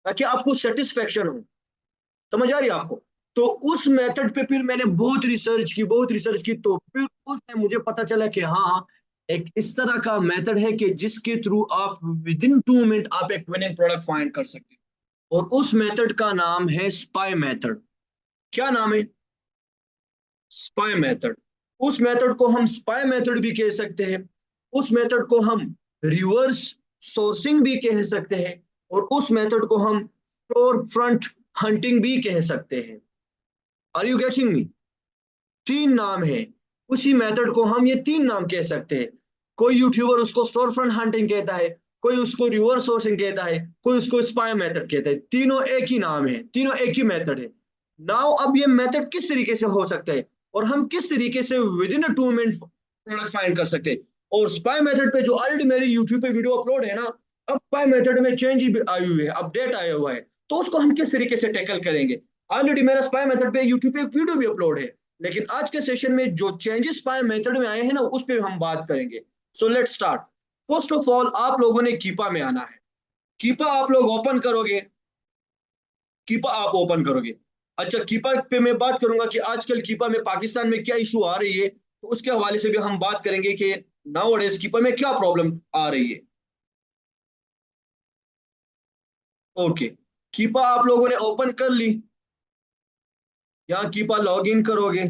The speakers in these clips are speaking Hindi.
ताकि आपको सेटिस्फेक्शन हो। समझ आ रही है आपको? तो उस मेथड पे फिर मैंने बहुत रिसर्च की तो फिर उसमें मुझे पता चला कि हाँ, एक इस तरह का मेथड है कि जिसके थ्रू आप विद इन 2 मिनट आप एक विनिंग प्रोडक्ट फाइंड कर सकते हैं, और उस मेथड का नाम है स्पाई मेथड। क्या नाम है? Spy method. उस मेथड को हम स्पाई मेथड भी कह सकते हैं, उस मेथड को हम रिवर्स सोर्सिंग भी कह सकते हैं, और उस मेथड को हम स्टोर फ्रंट हंटिंग भी कह सकते हैं। Are you getting me? तीन नाम है उसी मेथड को, हम ये तीन नाम कह सकते हैं। कोई यूट्यूबर उसको स्टोर फ्रंट हंटिंग कहता है, कोई उसको रिवर्स सोर्सिंग कहता है, कोई उसको स्पाई मेथड कहता है। तीनों एक ही नाम है, तीनों एक ही मेथड है। नाउ अब ये मेथड किस तरीके से हो सकता है, और हम किस तरीके से with in 2 minute product find कर सकते हैं। और स्पाई मेथड पे जो ऑलरेडी मेरी यूट्यूब पे वीडियो अपलोड है ना, अब स्पाई मेथड में चेंज आई हुई है, अपडेट आया हुआ है, तो उसको हम किस तरीके से टैकल करेंगे। ऑलरेडी मेरा स्पाई मेथड पे यूट्यूब पे एक वीडियो भी अपलोड है, लेकिन आज के सेशन में जो चेंजेस पाए मेथड में आए हैं ना, उस पर हम बात करेंगे। So let's start. First of all आप लोगों ने कीपा में आना है। कीपा आप लोग ओपन करोगे, कीपा आप ओपन करोगे। अच्छा, कीपा पे मैं बात करूंगा कि आजकल कीपा में पाकिस्तान में क्या इशू आ रही है, तो उसके हवाले से भी हम बात करेंगे कि नाउ डेज कीपा में क्या प्रॉब्लम आ रही है। ओके, कीपा आप लोगों ने ओपन कर ली। यहाँ कीपा लॉग इन करोगे।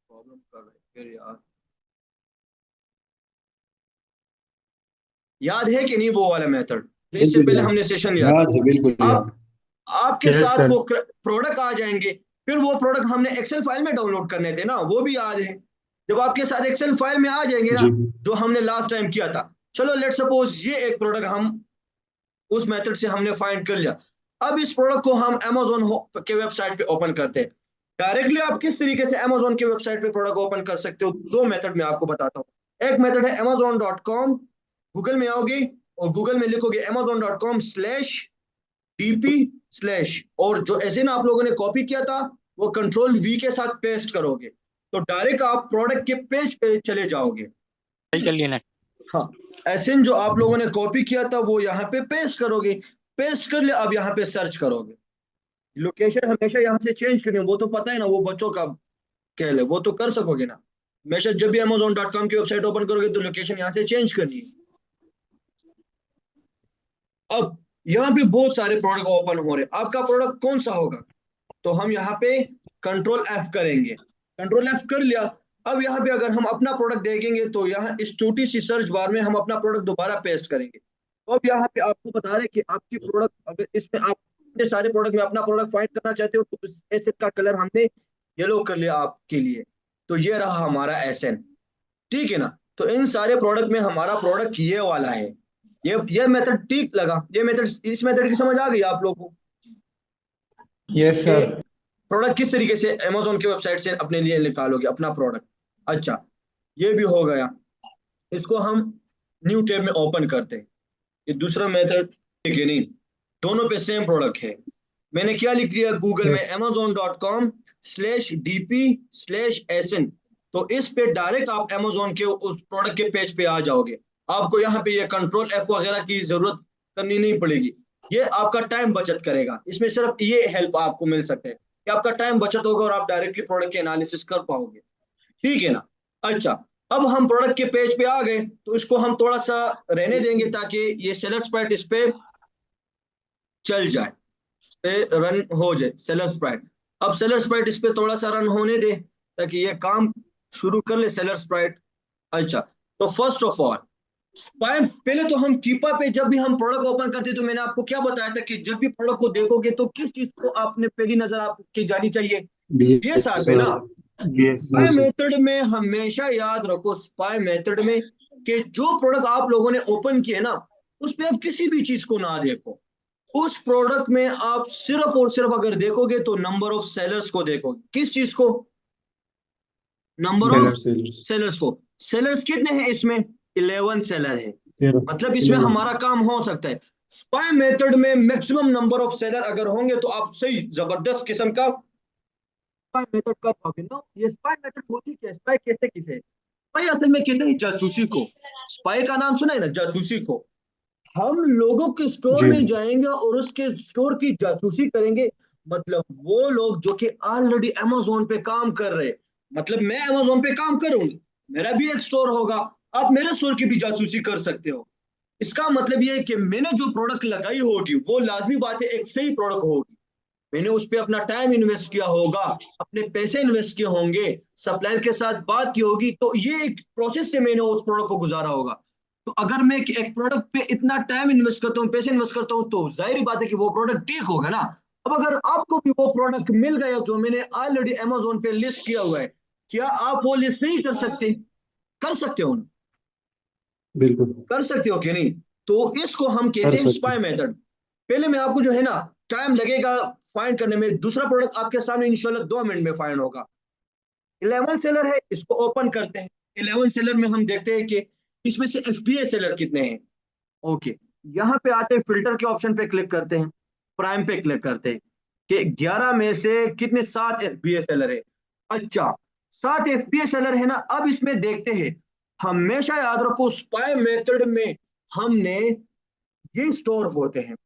प्रॉब्लम कर रहे हैं यार, याद है कि नहीं वो वाला मेथड जो इससे बिल्कुल पहले यार। हमने सेशन लिया था? याद है, बिल्कुल याद। आप आपके यस साथ सर। वो प्रोडक्ट आ जाएंगे, फिर वो प्रोडक्ट हमने एक्सेल फाइल में डाउनलोड करने थे ना, वो भी याद है। जब आपके साथ एक्सेल फाइल में आ जाएंगे ना, जी। जो हमने लास्ट टाइम किया था। चलो लेट सपोज ये एक प्रोडक्ट हम उस मेथड से हमने फाइंड कर लिया। अब इस प्रोडक्ट को हम अमेजोन के वेबसाइट पे ओपन करते हैं। डायरेक्टली आप किस तरीके से अमेजोन के वेबसाइट पे प्रोडक्ट ओपन कर सकते हो, दो मेथड में आपको बताता हूँ। एक मेथड है amazon.com। गूगल में आओगे और गूगल में लिखोगे amazon.com/dp/ और जो एस आप लोगों ने कॉपी किया था, वो कंट्रोल वी के साथ पेस्ट करोगे, तो डायरेक्ट आप प्रोडक्ट के पेज पे चले जाओगे। सही चल लेना। हाँ, एसएन जो आप लोगों ने कॉपी किया था वो यहाँ पे पेस्ट करोगे। पेस्ट कर लिया, अब यहाँ पे सर्च करोगे। लोकेशन हमेशा यहाँ से चेंज करनी है, वो तो पता है ना, वो बच्चों का खेल है, वो तो कर सकोगे ना। हमेशा जब भी amazon.com की वेबसाइट ओपन करोगे तो लोकेशन यहाँ से चेंज करनी है। अब यहाँ पे बहुत सारे प्रोडक्ट ओपन हो रहे हैं, आपका प्रोडक्ट कौन सा होगा? तो हम यहाँ पे कंट्रोल एफ करेंगे। कंट्रोल एफ कर लिया। अब यहाँ पे अगर हम अपना प्रोडक्ट देखेंगे तो यहाँ इस छोटी सी सर्च बार में हम अपना प्रोडक्ट दोबारा पेस्ट करेंगे। तो अब यहाँ पे आपको बता रहे हैं कि आपकी प्रोडक्ट, अगर इसमें आप इतने सारे प्रोडक्ट में अपना प्रोडक्ट फाइंड करना चाहते हो, तो उस एसेट का कलर हमने येलो कर लिया आपके लिए। तो ये रहा हमारा एसएन। ठीक है ना? तो इन सारे प्रोडक्ट में हमारा प्रोडक्ट ये वाला है। ये मेथड ठीक लगा? ये मेथड, इस मेथड की समझ आ गई आप लोगों को यस कि सर। प्रोडक्ट किस तरीके से अमेजोन की वेबसाइट से अपने लिए निकालोगे अपना प्रोडक्ट? अच्छा, ये भी हो गया। इसको हम न्यू टैब में ओपन करते हैं। ये दूसरा मेथड ठीक है नहीं? दोनों पे सेम प्रोडक्ट है। मैंने क्या लिख दिया गूगल में, यस। amazon.com/dp/sn। तो इस पे डायरेक्ट आप अमेजोन के उस प्रोडक्ट के पेज पे आ जाओगे। आपको यहाँ पे ये कंट्रोल एफ वगैरह की जरूरत करनी नहीं पड़ेगी। ये आपका टाइम बचत करेगा, इसमें सिर्फ ये हेल्प आपको मिल सकता है कि आपका टाइम बचत होगा और आप डायरेक्टली प्रोडक्ट के एनालिसिस कर पाओगे। ठीक है ना? अच्छा, अब हम प्रोडक्ट के पेज पे आ गए, तो इसको हम थोड़ा सा रहने देंगे ताकि ये सेलेक्ट स्प्राइट इस पे चल जाए, पे रन हो जाए सेलर स्प्राइट। अब सेलर स्प्राइट इस पे थोड़ा सा रन होने दे ताकि ये काम शुरू कर ले सेलर स्प्राइट। अच्छा, तो फर्स्ट ऑफ ऑल स्पाई, पहले तो हम कीपा पे जब भी हम प्रोडक्ट ओपन करते तो मैंने आपको क्या बताया था कि जब भी प्रोडक्ट को देखोगे तो किस चीज को आपने पहली नजर आपकी जानी चाहिए? यस बीएसआर पे सर। ना। Yes spy yes. मेथड में हमेशा याद रखो, स्पाई मेथड में कि जो प्रोडक्ट आप लोगों ने ओपन किए ना, उस पे आप किसी भी चीज को ना देखो। उस प्रोडक्ट में आप सिर्फ और सिर्फ अगर देखोगे तो नंबर ऑफ सेलर्स को देखोगे। किस चीज को? Number of seller sellers. Sellers को। सेलर्स कितने हैं इसमें? 11 सेलर है। तेरह। मतलब इसमें 11। हमारा काम हो सकता है। स्पाई मेथड में मैक्सिमम नंबर ऑफ सेलर अगर होंगे तो आप सही जबरदस्त किस्म का स्पाई मेथड कर पाओगे ना। ये स्पाई मेथड होती क्या, स्पाई कहते किसे? भाई असल में कहते हैं जासूसी को, स्पाई का नाम सुना है ना, जासूसी को। हम लोगों के स्टोर जी में जाएंगे और उसके स्टोर की जासूसी करेंगे। मतलब वो लोग जो कि ऑलरेडी अमेजोन पे काम कर रहे हैं, मतलब मैं अमेजोन पे काम करूंगा, मेरा भी एक स्टोर होगा, आप मेरे स्टोर की भी जासूसी कर सकते हो। इसका मतलब ये है कि मैंने जो प्रोडक्ट लगाई होगी वो लाजमी बात है एक सही प्रोडक्ट होगी। मैंने उस पर अपना टाइम इन्वेस्ट किया होगा, अपने पैसे इन्वेस्ट किए होंगे, सप्लायर के साथ बात की होगी, तो ये एक प्रोसेस से मैंने उस प्रोडक्ट को गुजारा होगा। तो अगर मैं एक प्रोडक्ट पे इतना टाइम इन्वेस्ट करता हूँ, पैसे इन्वेस्ट करता हूँ, तो जाहिर बात है कि वो प्रोडक्ट ठीक होगा ना। अब अगर आपको भी वो प्रोडक्ट मिल गया जो मैंने ऑलरेडी अमेजोन पे लिस्ट किया हुआ है, क्या आप वो लिस्ट नहीं कर सकते? कर सकते हो ना? बिल्कुल कर सकते हो कि नहीं? तो इसको हम कर कहते हैं सकते। Spy method. पहले मैं आपको जो है ना, टाइम लगेगा फाइंड करने में, दूसरा प्रोडक्ट आपके सामने इंशाल्लाह 2 मिनट में फाइंड होगा। 11 सेलर है, इसको ओपन करते हैं। 11 सेलर में हम देखते हैं कि इसमें से एफबीए सेलर कितने हैं। ओके, यहाँ पे आते हैं, फिल्टर के ऑप्शन पे क्लिक करते हैं, प्राइम पे क्लिक करते हैं कि 11 में से कितने, 7 एफबीए सेलर है। अच्छा, 7 एफबीए सेलर है ना। अब इसमें देखते हैं, हमेशा याद रखो स्पाई मेथड में हमने ये स्टोर होते हैं,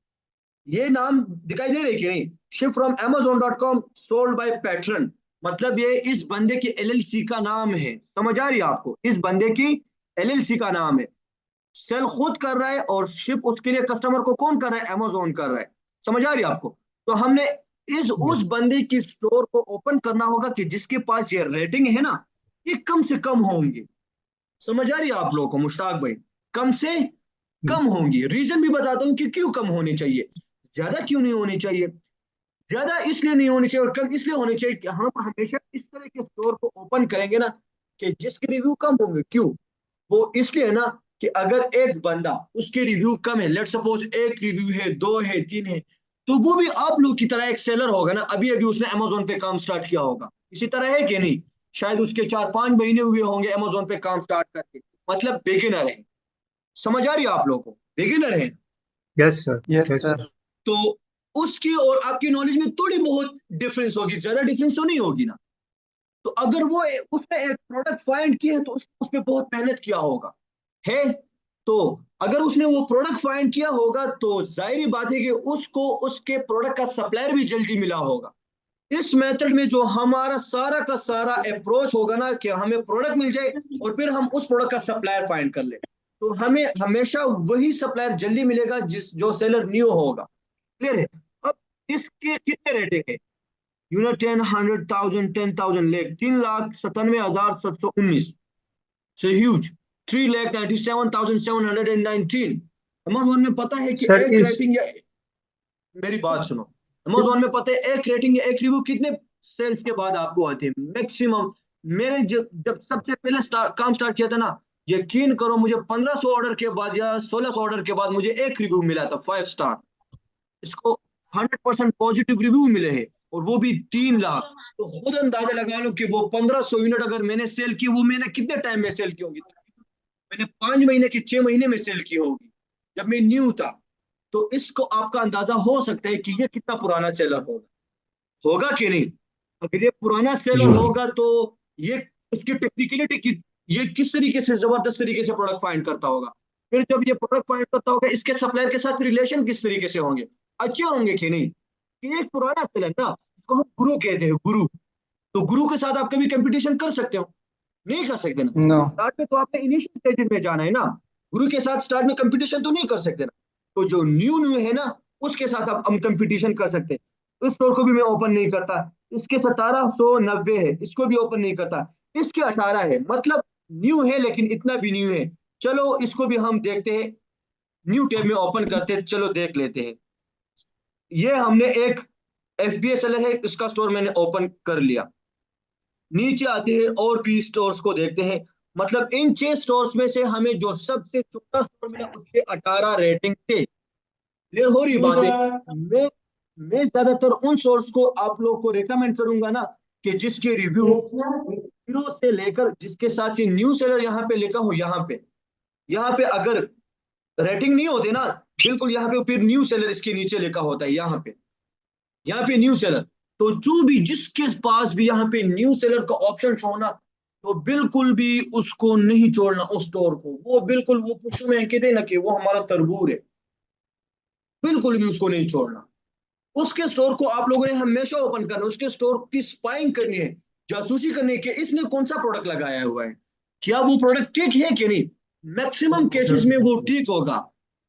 ये नाम दिखाई दे रहे कि नहीं, ship from amazon.com sold by pattern, मतलब ये इस बंदे की एलएलसी का नाम है। समझ आ रही है आपको, इस बंदे की एलएलसी का नाम है। सेल खुद कर रहा है और शिप उसके लिए कस्टमर को कौन कर रहा है, अमेजोन कर रहा है। समझ आ रही है आपको? तो हमने इस उस बंदे की स्टोर को ओपन करना होगा कि जिसके पास ये रेटिंग है ना, ये कम से कम होंगे। समझ आ रही है आप लोगों को मुश्ताक भाई? कम से कम होंगी। रीजन भी बताता हूँ कि क्यों कम होनी चाहिए, ज्यादा क्यों नहीं होनी चाहिए। ज्यादा इसलिए नहीं होनी चाहिए और कम इसलिए होनी चाहिए कि हम हमेशा इस तरह के स्टोर को ओपन करेंगे ना कि जिसके रिव्यू कम होंगे। क्यों? वो इसलिए ना कि अगर एक बंदा, उसके रिव्यू कम है, लेट सपोज एक रिव्यू है, दो है, तीन है, तो वो भी आप लोग की तरह एक सेलर होगा ना, अभी अभी उसने अमेजोन पे काम स्टार्ट किया होगा, इसी तरह है कि नहीं? शायद उसके 4-5 महीने हुए होंगे अमेजोन पे काम स्टार्ट करके, मतलब बिगिनर है। समझ आ रही है आप लोगों को, बिगिनर है। Yes sir. Yes yes sir. Sir. तो उसकी और आपकी नॉलेज में थोड़ी बहुत डिफरेंस होगी, ज्यादा डिफरेंस तो नहीं होगी ना। तो अगर वो उसने एक प्रोडक्ट फाइंड किया है तो उसने उस पर बहुत मेहनत किया होगा, है। तो अगर उसने वो प्रोडक्ट फाइंड किया होगा तो जाहिर बात है कि उसको उसके प्रोडक्ट का सप्लायर भी जल्दी मिला होगा। इस मेथड में जो हमारा सारा का सारा अप्रोच होगा ना कि हमें प्रोडक्ट मिल जाए और फिर हम उस प्रोडक्ट का सप्लायर फाइंड कर ले, तो हमें हमेशा वही सप्लायर जल्दी मिलेगा जिस जो सेलर न्यू होगा। क्लियर है? अब इसके कितने रेटिंग है? यूनिट 10, 100,000, 10,000, लेख 3,97,719 से ह्यूज, 3,97,719। अमेजोन में पता है कि सर एक इस रेटिंग या, मेरी बात सुनो, अमेजोन में पता है एक रेटिंग या एक रिव्यू कितने सेल्स के बाद आपको आते हैं मैक्सिमम। मेरे जब जब सबसे पहले काम स्टार्ट किया था ना, यकीन करो मुझे 1500 ऑर्डर के बाद या 1600 ऑर्डर के बाद मुझे एक रिव्यू मिला था, 5 स्टार। इसको 100% पॉजिटिव रिव्यू मिले हैं, और वो भी 3 लाख। तो खुद अंदाजा लगा लो कि वो 1500 यूनिट अगर मैंने सेल की, वो मैंने कितने टाइम में सेल की होगी? मैंने 5 महीने की, 6 महीने में सेल की होगी, जब मैं न्यू था। तो इसको आपका अंदाजा हो सकता है कि ये कितना पुराना सेलर होगा, होगा कि नहीं? अगर ये पुराना जी सेलर होगा तो ये उसकी टेक्निकलिटी की, ये किस तरीके से जबरदस्त तरीके से प्रोडक्ट फाइंड करता होगा। फिर जब ये प्रोडक्ट फाइंड करता होगा, इसके सप्लायर के साथ रिलेशन किस तरीके से होंगे, अच्छे होंगे कि नहीं? कि एक पुराना सेलर ना, इसको हम गुरु कहते हैं, गुरु। तो गुरु के साथ आप कभी कंपटीशन कर सकते हो? नहीं कर सकते ना। नो। स्टार्ट में तो आपने इनिशियल स्टेजेस में जाना है ना, गुरु के साथ स्टार्ट में कंपटीशन तो नहीं कर सकते ना। तो जो न्यू न्यू है ना, उसके साथ आप हम कंपटीशन कर सकते हैं। इस स्टोर को भी मैं ओपन नहीं करता, इसके 1790 है, इसको भी ओपन नहीं करता। इसके 18 है, मतलब न्यू है लेकिन इतना भी न्यू है। चलो इसको भी हम देखते हैं, न्यू टैब में ओपन करते हैं, चलो देख लेते हैं। ये हमने एक एफबीए सेलर है, इसका स्टोर मैंने ओपन कर लिया। नीचे आते हैं और भी स्टोर्स को देखते हैं। मतलब इन 6 स्टोर्स में से हमें जो सबसे छोटा स्टोर मिला उसके 18 रेटिंग थे। क्लियर हो रही बात है? मैं मैं ज्यादातर उन स्टोर्स को आप लोग को रिकमेंड करूंगा ना कि जिसके रिव्यू 0 से लेकर, जिसके साथ ये न्यू सेलर यहाँ पे लिखा हो, यहाँ पे अगर रेटिंग नहीं होते ना, बिल्कुल यहाँ पे फिर न्यू सेलर इसके नीचे लिखा होता है, यहाँ पे न्यू सेलर। तो जो भी जिसके पास भी यहाँ पे न्यू सेलर का ऑप्शन होना, तो बिल्कुल भी उसको नहीं छोड़ना उस स्टोर को, वो बिल्कुल वो पुष्प में कहते हैं ना कि वो हमारा तरबूर है, बिल्कुल भी उसको नहीं छोड़ना। उसके स्टोर को आप लोगों ने हमेशा ओपन करना, उसके स्टोर की स्पाइंग करनी है, जासूसी करनी है कि इसने कौन सा प्रोडक्ट लगाया हुआ है, क्या वो प्रोडक्ट ठीक है कि नहीं। मैक्सिमम केसेस में वो ठीक होगा,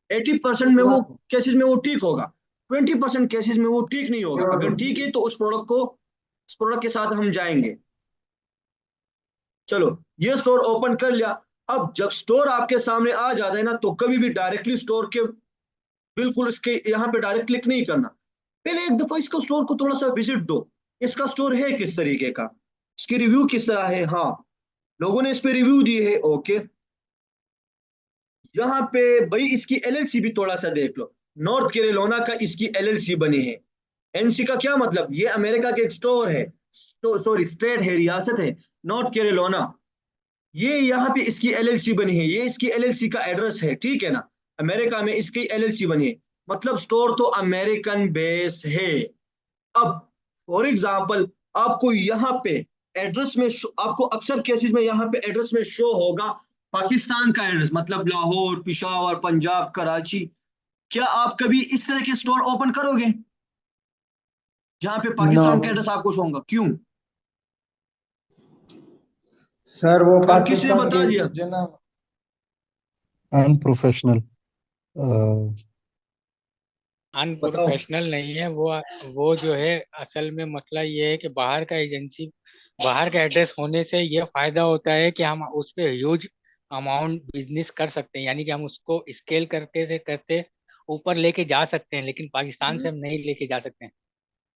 80% में वो केसेस में वो ठीक होगा, 20% केसेस में वो ठीक नहीं होगा। अगर ठीक है तो उस प्रोडक्ट के साथ हम जाएंगे। चलो, ये स्टोर ओपन कर लिया। अब जब स्टोर आपके सामने आ जाता है ना, तो कभी भी डायरेक्टली स्टोर के बिल्कुल इसके यहाँ पे डायरेक्ट क्लिक नहीं करना। पहले एक दफा इसका स्टोर को थोड़ा सा विजिट दो, इसका स्टोर है किस तरीके का, इसकी रिव्यू किस तरह है। हाँ, लोगों ने इस पे रिव्यू दिए है, ओके। यहाँ पे भाई इसकी एलएलसी भी थोड़ा सा देख लो। नॉर्थ कैरोलिना का इसकी एलएलसी बनी है। एनसी का क्या मतलब, ये अमेरिका के एक स्टोर है, सॉरी स्टेट है, रियासत है, नॉर्थ कैरोलिना। ये यहाँ पे इसकी एलएलसी बनी है, ये इसकी एलएलसी का एड्रेस है, ठीक है ना। अमेरिका में इसकी एलएलसी बनी है, मतलब स्टोर तो अमेरिकन बेस है। अब फॉर एग्जांपल आपको यहाँ पे एड्रेस में आपको अक्सर केसेस में यहाँ पे एड्रेस में शो होगा पाकिस्तान का एड्रेस, मतलब लाहौर, पिशावर, पंजाब, कराची। क्या आप कभी इस तरह के स्टोर ओपन करोगे जहाँ पे नो पाकिस्तान का एड्रेस आपको शो होगा, क्यों? सर, वो अगर किसी ने पाकिस्तान बता के दिया, जो ना अनप्रोफेशनल। बताओ। अनप्रोफेशनल नहीं है वो जो है, असल में मसला ये है कि बाहर का एजेंसी, बाहर का एड्रेस होने से ये फायदा होता है कि हम उस पर ह्यूज अमाउंट बिजनेस कर सकते हैं, यानी कि हम उसको स्केल करते से करते ऊपर लेके जा सकते हैं, लेकिन पाकिस्तान से हम नहीं लेके जा सकते हैं।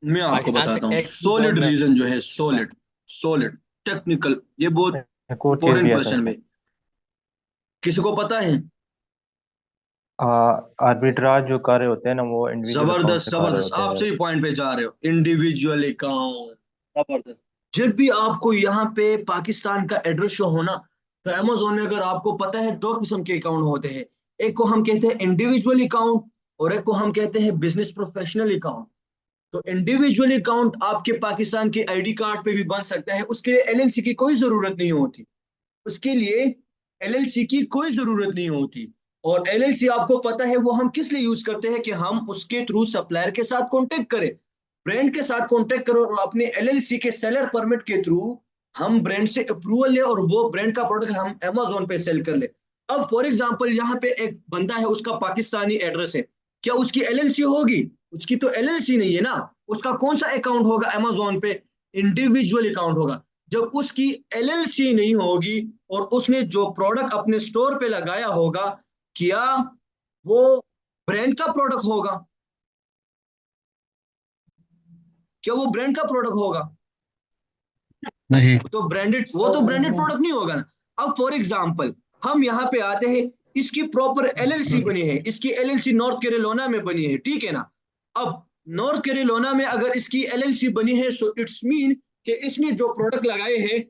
मैं आपको पाकिस्तान से बताता हूँ टैक्स भी बहुत सॉलिड रीजन जो है, सॉलिड सॉलिड टेक्निकल, ये बहुत एक और चीज इंपॉर्टेंट भी है सर क्वेश्चन इसमें। में। किसी को पता है? आर्बिट्राज जो कर रहे होते हैं ना, वो इंडिविजुअल अकाउंट जबरदस्त से कर रहे जबरदस्त, होते आप हैं। सही पॉइंट पे जा रहे हो, इंडिविजुअल अकाउंट। जबरदस्त। जब भी आपको यहाँ पे पाकिस्तान का एड्रेस शो होना, तो अमेजोन में अगर आपको पता है दो किस्म के अकाउंट होते हैं। एक को हम कहते हैं इंडिविजुअल अकाउंट, और एक को हम कहते हैं बिजनेस प्रोफेशनल अकाउंट। तो इंडिविजुअल अकाउंट आपके पाकिस्तान के आईडी कार्ड पे भी बन सकता है, उसके लिए एलएलसी की कोई जरूरत नहीं होती, उसके लिए एलएलसी की कोई जरूरत नहीं होती। और एलएलसी आपको पता है वो हम किस लिए यूज करते हैं, कि हम उसके थ्रू सप्लायर के साथ कांटेक्ट करें, ब्रांड के साथ कांटेक्ट करो, और अपने एलएलसी के सेलर परमिट के थ्रू हम ब्रांड से अप्रूवल ले और वो ब्रांड का प्रोडक्ट हम अमेजोन पे सेल कर ले। अब फॉर एग्जांपल यहाँ पे एक बंदा है, उसका पाकिस्तानी एड्रेस है, क्या उसकी एलएलसी होगी? उसकी तो एलएलसी नहीं है ना। उसका कौन सा अकाउंट होगा अमेजोन पे? इंडिविजुअल अकाउंट होगा। जब उसकी एलएलसी नहीं होगी और उसने जो प्रोडक्ट अपने स्टोर पे लगाया होगा, क्या वो ब्रांड का प्रोडक्ट होगा? क्या वो ब्रांड का प्रोडक्ट होगा? नहीं। वो तो ब्रांडेड प्रोडक्ट नहीं होगा ना। अब फॉर एग्जांपल हम यहाँ पे आते हैं, इसकी प्रॉपर एलएलसी बनी है, इसकी एलएलसी नॉर्थ कैरोलिना में बनी है, ठीक है ना। अब नॉर्थ कैरोलिना में अगर इसकी एलएलसी बनी है, सो इट्स मीन कि इसने जो प्रोडक्ट लगाए हैं,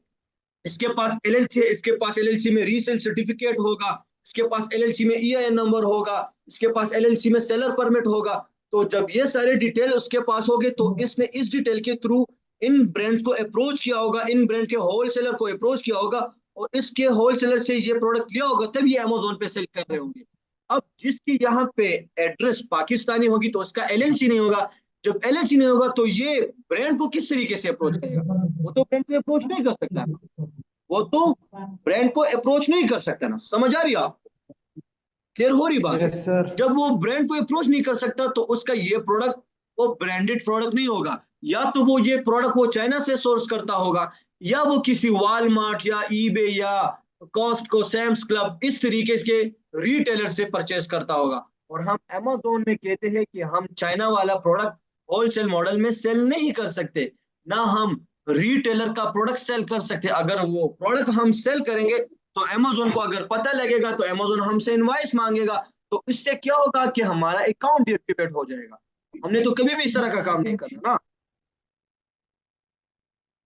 इसके पास एलएलसी है, इसके पास एलएलसी में रीसेल सर्टिफिकेट होगा, इसके पास एलएलसी में ईआईएन नंबर होगा, इसके पास एलएलसी में सेलर परमिट होगा। तो जब ये सारे डिटेल उसके पास होंगे, तो इसने इस डिटेल के थ्रू इन ब्रांड को अप्रोच किया होगा, इन ब्रांड के होलसेलर को अप्रोच किया होगा, और इसके होलसेलर से ये प्रोडक्ट लिया होगा, तब ये अमेजोन पे सेल कर रहे होंगे। अब जिसकी यहाँ पे एड्रेस पाकिस्तानी होगी, तो उसका एलएलसी नहीं होगा। जब एलएलसी नहीं होगा, तो ये ब्रांड को किस तरीके से अप्रोच करेगा? वो तो ब्रांड को अप्रोच नहीं कर सकता, वो तो ब्रांड को अप्रोच नहीं कर सकता ना। समझ आ रही है आपको? क्लियर हो रही बात? Yes sir. जब वो ब्रांड को अप्रोच नहीं कर सकता, तो उसका ये प्रोडक्ट वो ब्रांडेड प्रोडक्ट नहीं होगा। या तो वो ये प्रोडक्ट वो चाइना से सोर्स करता होगा, या वो किसी वॉलमार्ट या ईबे या कॉस्टको, सैम्स क्लब, इस तरीके के रिटेलर से परचेस करता होगा। और हम अमेजोन में कहते हैं कि हम चाइना वाला प्रोडक्ट होलसेल मॉडल में सेल नहीं कर सकते, ना हम रिटेलर का प्रोडक्ट सेल कर सकते। अगर वो प्रोडक्ट हम सेल करेंगे, तो अमेजोन को अगर पता लगेगा, तो अमेजोन हमसे इनवॉइस मांगेगा। तो इससे क्या होगा कि हमारा अकाउंट डीएक्टिवेट हो जाएगा। हमने तो कभी भी इस तरह का काम नहीं करना ना।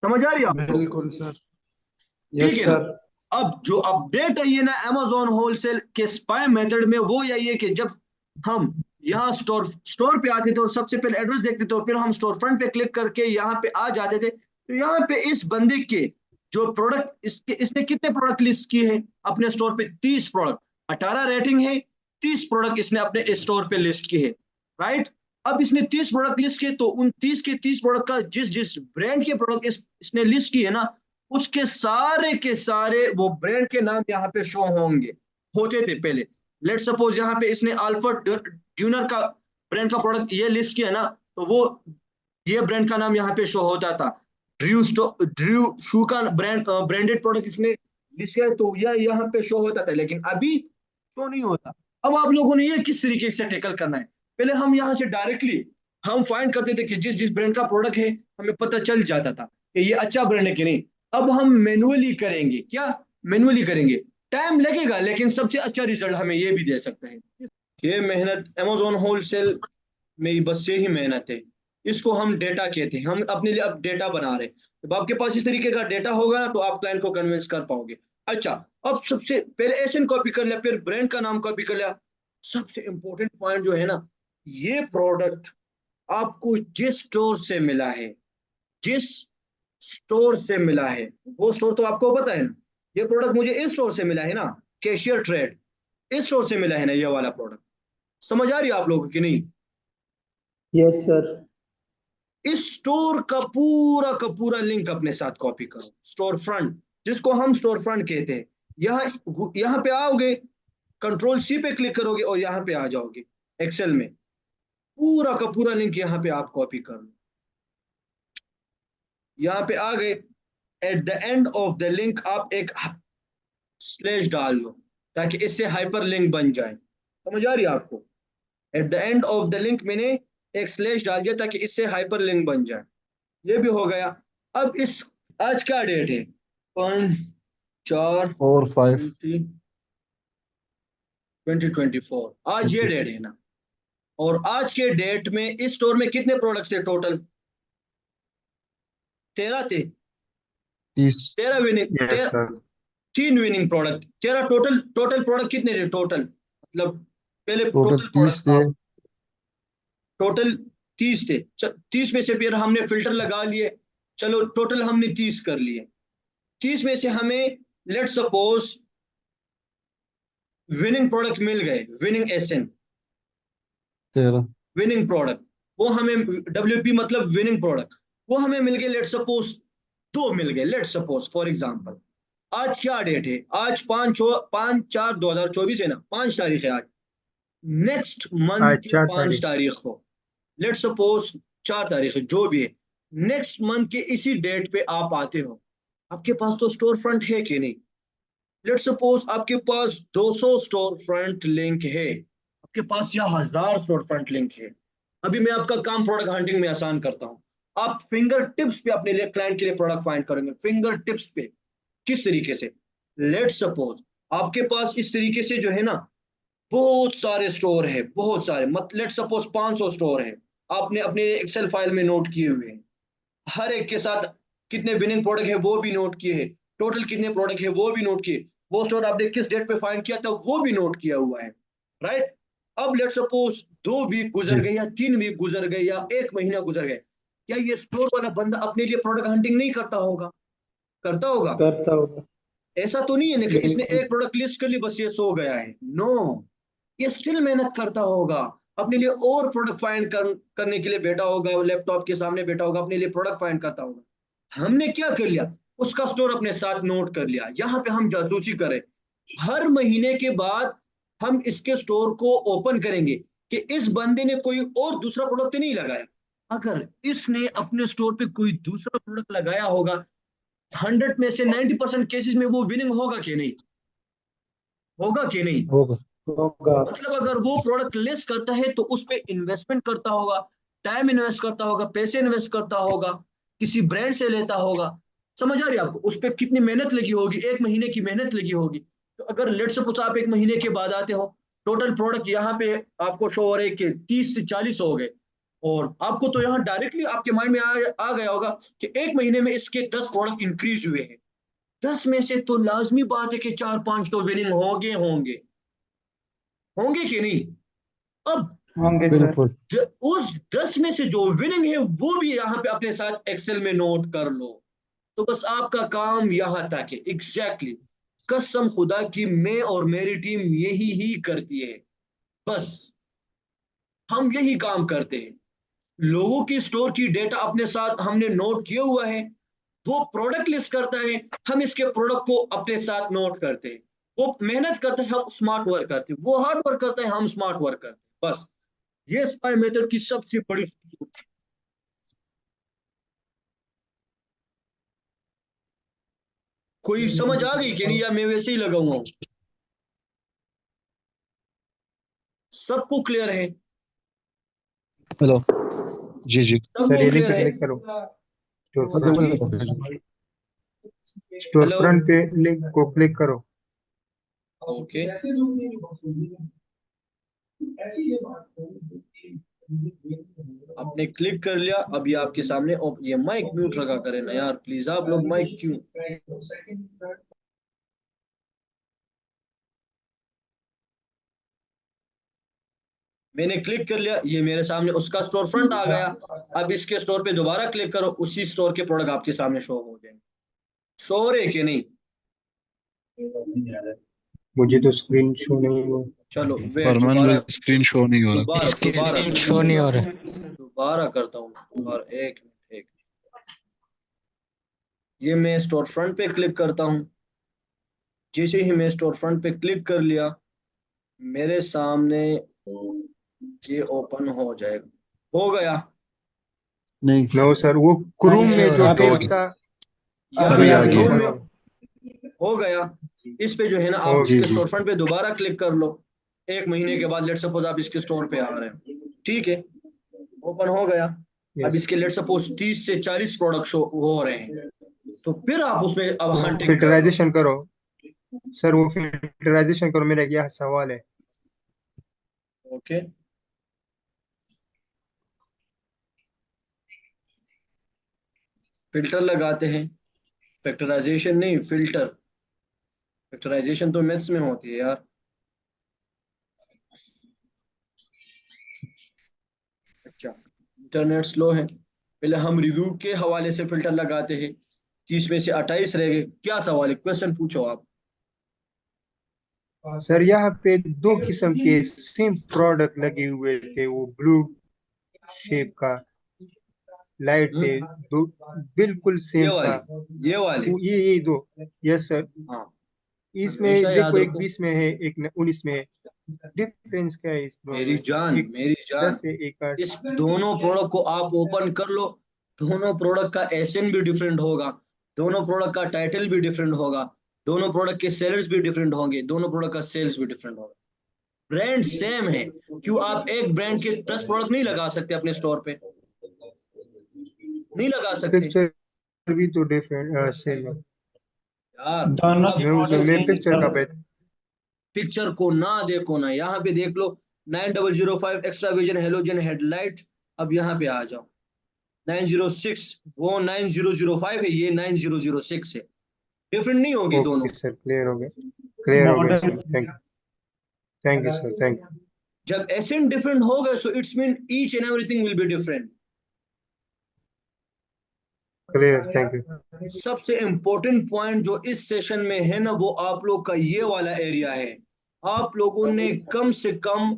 समझ आ रही है आपको? बिल्कुल सर। ठीक यस है ना। सर। अब जो अपडेट है ये ना अमेजोन होलसेल के स्पाई मेथड में, वो यही है कि जब हम यहाँ स्टोर पे आते थे और सबसे पहले एड्रेस देखते थे, और फिर हम स्टोर फ्रंट पे क्लिक करके यहाँ पे आ जाते थे, तो यहाँ पे इस बंदे के जो प्रोडक्ट इसने कितने प्रोडक्ट लिस्ट किए हैं अपने स्टोर पे? 30 प्रोडक्ट। 18 रेटिंग है, 30 प्रोडक्ट इसने अपने स्टोर पे लिस्ट किए, राइट। अब इसने 30 प्रोडक्ट लिस्ट किए, तो उन 30 के 30 प्रोडक्ट का जिस जिस ब्रांड के प्रोडक्ट इसने लिस्ट किए ना, उसके सारे के सारे वो ब्रांड के नाम यहाँ पे शो होंगे, होते थे पहले। लेट सपोज यहाँ पे इसने अल्फा ट्यूनर का ब्रांड का प्रोडक्ट ये लिस्ट किया ना, तो वो ये ब्रांड का नाम यहाँ पे शो होता था। ड्रू शू का ब्रांडेड प्रोडक्ट इसने लिस्ट किया, तो यह यहाँ पे शो होता था, लेकिन अभी शो नहीं होता। अब आप लोगों ने ये किस तरीके से टैकल करना है? पहले हम यहाँ से डायरेक्टली हम फाइंड करते थे कि जिस जिस ब्रांड का प्रोडक्ट है हमें पता चल जाता था कि ये अच्छा ब्रांड है कि नहीं। अब हम मैनुअली करेंगे। क्या मैनुअली करेंगे? टाइम लगेगा, लेकिन सबसे अच्छा रिजल्ट हमें ये भी दे सकता है। ये मेहनत अमेजोन होलसेल में बस यही मेहनत है। इसको हम डेटा कहते हैं। हम अपने लिए अब डेटा बना रहे हैं। जब आपके पास इस तरीके का डेटा होगा ना, तो आप क्लाइंट को कन्विंस कर पाओगे। अच्छा, अब सबसे पहले एसएन कॉपी कर लिया, फिर ब्रांड का नाम कॉपी कर लिया। सबसे इंपॉर्टेंट पॉइंट जो है ना, ये प्रोडक्ट आपको जिस स्टोर से मिला है, जिस स्टोर से मिला है, वो स्टोर तो आपको पता है ना। ये प्रोडक्ट मुझे इस स्टोर से मिला है ना, कैशियर ट्रेड, इस स्टोर से मिला है ना ये वाला प्रोडक्ट। समझ आ रही है आप लोगों की नहीं? Yes sir. इस स्टोर का पूरा लिंक अपने साथ कॉपी करो। स्टोर फ्रंट, जिसको हम स्टोर फ्रंट कहते हैं, यहाँ पे आओगे, कंट्रोल सी पे क्लिक करोगे और यहाँ पे आ जाओगे एक्सेल में। पूरा का पूरा लिंक यहाँ पे आप कॉपी कर लो। यहाँ पे आ गए, at the end of the link आप एक स्लैश डाल लो, ताकि इससे हाइपर लिंक बन जाए। समझ आ रही है आपको? At the end of the link मैंने एक स्लैश डाल दिया, ताकि इससे हाइपर लिंक बन जाए। ये भी हो गया। अब इस आज क्या डेट है? 5/4 4 5 2024। आज ये डेट है ना। और आज के डेट में इस स्टोर में कितने प्रोडक्ट्स थे टोटल? 13 थे। 30 13 winning, yes sir. 3 winning product. 13 total. Total product कितने थे टोटल? मतलब पहले टोटल टोटल 30 प्रोडक्ट थे। टोटल 30 थे। 30 में से फिर हमने फिल्टर लगा लिए। चलो टोटल हमने 30 कर लिए। 30 में से हमें लेट सपोज विनिंग प्रोडक्ट मिल गए, विनिंग एसएन 13 विनिंग प्रोडक्ट, वो हमें WP मतलब विनिंग प्रोडक्ट, वो हमें मिल गए। लेट सपोज 2 मिल गए। लेट सपोज फॉर एग्जांपल, आज क्या डेट है? आज 5/4/2024 है ना, 5 तारीख है आज। नेक्स्ट मंथ आज की 4 5 तारीख। तारीख को, लेट सपोज 4 तारीख है, जो भी है, नेक्स्ट मंथ के इसी डेट पे आप आते हो। आपके पास तो स्टोर फ्रंट है कि नहीं? लेट सपोज आपके पास 200 स्टोर फ्रंट लिंक है, आपके पास या 1000 स्टोर फ्रंट लिंक है। अभी मैं आपका काम प्रोडक्ट हंटिंग में आसान करता हूँ। आप फिंगर टिप्स पे अपने लिए क्लाइंट के लिए प्रोडक्ट फाइंड करेंगे। फिंगर टिप्स पे किस तरीके से? लेट सपोज आपके पास इस तरीके से जो है ना, बहुत सारे स्टोर है, बहुत सारे, मत लेट सपोज 500 स्टोर है, आपने अपने एक्सेल फाइल में नोट किए हुए हैं। हर एक के साथ कितने विनिंग प्रोडक्ट है वो भी नोट किए हैं, टोटल कितने प्रोडक्ट है वो भी नोट किए, वो स्टोर आपने किस डेट पे फाइंड किया था वो भी नोट किया हुआ है, राइट। अब लेट सपोज 2 वीक गुजर जी। गए या 3 वीक गुजर गए या 1 महीना गुजर गए, क्या ये स्टोर वाला बंदा अपने लिए प्रोडक्ट हंटिंग नहीं करता होगा? करता होगा। करता होगा। ऐसा तो नहीं है ना कि इसने बिल्कुल। एक प्रोडक्ट लिस्ट कर ली बस ये सो गया है। नो, ये स्टिल मेहनत करता होगा अपने लिए, और प्रोडक्ट फाइंड करने के लिए बैठा होगा, लैपटॉप के सामने बैठा होगा, अपने लिए प्रोडक्ट फाइंड करता होगा। हमने क्या कर लिया? उसका स्टोर अपने साथ नोट कर लिया। यहाँ पे हम जासूसी करें, हर महीने के बाद हम इसके स्टोर को ओपन करेंगे कि इस बंदे ने कोई और दूसरा प्रोडक्ट नहीं लगाया। अगर इसने अपने स्टोर पे कोई दूसरा प्रोडक्ट लगाया होगा, 100 में से 90% केसेस में वो विनिंग होगा कि नहीं? होगा कि नहीं? होगा। होगा। मतलब अगर वो प्रोडक्ट लिस्ट करता है तो उस पर इन्वेस्टमेंट करता होगा, टाइम इन्वेस्ट करता होगा, पैसे इन्वेस्ट करता होगा, किसी ब्रांड से लेता होगा। समझ आ रही है आपको? उस पर कितनी मेहनत लगी होगी, 1 महीने की मेहनत लगी होगी। तो अगर लेट सपोज आप 1 महीने के बाद आते हो, टोटल प्रोडक्ट यहाँ पे आपको शो हो रहे कि 30 से 40 हो गए, और आपको तो यहाँ डायरेक्टली आपके माइंड में आ गया होगा कि 1 महीने में इसके 10 प्रोडक्ट इंक्रीज हुए हैं। 10 में से तो लाजमी बात है कि 4-5 तो विनिंग होंगे होंगे, होंगे कि नहीं? अब होंगे सर। बिल्कुल। उस 10 में से जो विनिंग है वो भी यहाँ पे अपने साथ एक्सेल में नोट कर लो। तो बस आपका काम यहाँ तक है। एग्जैक्टली, कसम खुदा की मैं और मेरी टीम यही ही करती है। बस हम यही काम करते हैं। लोगों की स्टोर की डेटा अपने साथ हमने नोट किया हुआ है। वो प्रोडक्ट लिस्ट करता है, हम इसके प्रोडक्ट को अपने साथ नोट करते हैं। वो मेहनत करता है, हम स्मार्ट वर्क करते हैं। वो हार्ड वर्क करता है, हम स्मार्ट वर्क करते हैं। बस ये स्पाई मेथड की सबसे बड़ी खूबसूरती। कोई समझ आ गई कि नहीं, या मैं वैसे ही लगाऊंगा? सबको क्लियर है? हेलो। जी जी। सर सबको ये लिंक क्लियर पे है? क्लिक करो, store okay front, okay. Store hello, front पे लिंक को क्लिक करो। ओके। आपने क्लिक कर लिया। अभी आपके सामने ये माइक म्यूट रखा करें ना यार, प्लीज। आप लोग माइक क्यों? मैंने क्लिक कर लिया, ये मेरे सामने उसका स्टोर फ्रंट आ गया। अब इसके स्टोर पे दोबारा क्लिक करो, उसी स्टोर के प्रोडक्ट आपके सामने शो हो जाएंगे। शो हो रहे कि नहीं? मुझे तो स्क्रीन शो नहीं हुआ। चलो वेट, फरमान दोबारा भाई स्क्रीन शो नहीं हो रहा। दोबारा दोबारा स्क्रीन शो नहीं हो रहा। दोबारा करता हूँ। दोबारा, एक मिनट, एक। ये मैं स्टोर फ्रंट पे क्लिक करता हूँ। जैसे ही मैं स्टोर फ्रंट पे क्लिक कर लिया, मेरे सामने ये ओपन हो जाएगा। हो गया? नहीं, नो सर, वो क्रूम नहीं में हो जो रहा। पेज था यहाँ अभी पे आ अभी गया। क्रोम ओपन में हो हो गया। इस पे जो है ना, आप गया। जी इसके जी। स्टोर फ्रंट पे दोबारा क्लिक कर लो। 1 महीने के बाद लेट सपोज आप इसके स्टोर पे आ रहे हैं, ठीक है? ओपन हो गया। अब यस, इसके लेट सपोज 30 से 40 प्रोडक्ट शो हो रहे हैं। तो फिर आप उसमें अब वो हंटिंग कर लो। फिल्टराइजेशन करो सर, वो फिल्टराइजेशन करो, मेरा यह सवाल है। ओके, फिल्टर लगाते हैं। फैक्टराइजेशन नहीं, फिल्टर। फैक्टराइजेशन तो मैथ्स में होती है यार। अच्छा, इंटरनेट स्लो है। पहले हम रिव्यू के हवाले से फिल्टर लगाते हैं। 30 में से 28 रह गए। क्या सवाल है? क्वेश्चन पूछो आप। सर यहाँ पे दो किस्म के सेम प्रोडक्ट लगे हुए थे, वो ब्लू शेप का लाइट है, दो बिल्कुल ये सेम था। वाले, ये वाले। ये दो। Yes sir. हाँ, हमेशा इसमें याद देखो, एक रखो। 20 में है, एक 19 में है। डिफरेंस क्या है इस दोनों मेरी में? जान, एक मेरी जान, 10 है, एक 8। इस दोनों प्रोडक्ट को आप ओपन कर लो। दोनों प्रोडक्ट का एसएन भी डिफरेंट होगा। दोनों प्रोडक्ट का टाइटल भी डिफरेंट होगा। दोनों प्रोडक्ट के सेलर्स भी डिफरेंट होंगे। दोनों प्रोडक्ट का सेल्स भी डिफरेंट होगा। ब्रांड सेम है। क्यों आप एक ब्रांड के 10 प्रोडक्ट नहीं लगा सकते अपने स्टोर पे? नहीं लगा सकते पिक्चर भी तो डिफरेंट सेम है। यार। दोनों अब मैं पिक्चर का बेहतर। पिक्चर को ना देखो ना, यहाँ पे देख लो। 9005 एक्स्ट्रा विजन हेलोजन हेडलाइट। अब यहाँ पे आ जाओ। 906, वो 9005 है, ये 9006 है। डिफरेंट नहीं होगी ओके दोनों। सर, क्लियर हो गया, क्लियर हो गया sir. Thank you sir, thank you. जब एसेंट डिफरेंट हो गए, so it's mean each and everything will be different. Clear, thank you. सबसे इंपॉर्टेंट पॉइंट जो इस सेशन में है ना, वो आप लोग का ये वाला एरिया है। आप लोगों ने कम से कम,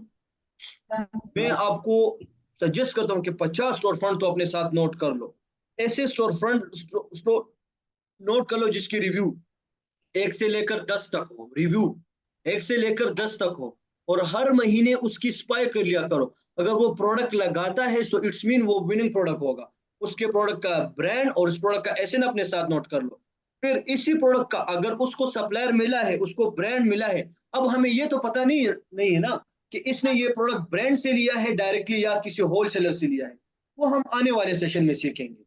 मैं आपको सजेस्ट करता हूं कि 50 स्टोर फ्रंट तो अपने साथ नोट कर लो। ऐसे स्टोर फ्रंट स्टोर नोट कर लो जिसकी रिव्यू 1 से लेकर 10 तक हो। रिव्यू 1 से लेकर 10 तक हो। और हर महीने उसकी स्पाई कर लिया करो। अगर वो प्रोडक्ट लगाता है, सो इट्स मीन वो विनिंग प्रोडक्ट होगा। उसके प्रोडक्ट का ब्रांड और उस प्रोडक्ट का एसएन अपने साथ नोट कर लो। फिर इसी प्रोडक्ट का अगर उसको सप्लायर मिला है, उसको ब्रांड मिला है। अब हमें ये तो पता नहीं है ना कि इसने ये प्रोडक्ट ब्रांड से लिया है डायरेक्टली या किसी होलसेलर से लिया है। वो हम आने वाले सेशन में सीखेंगे।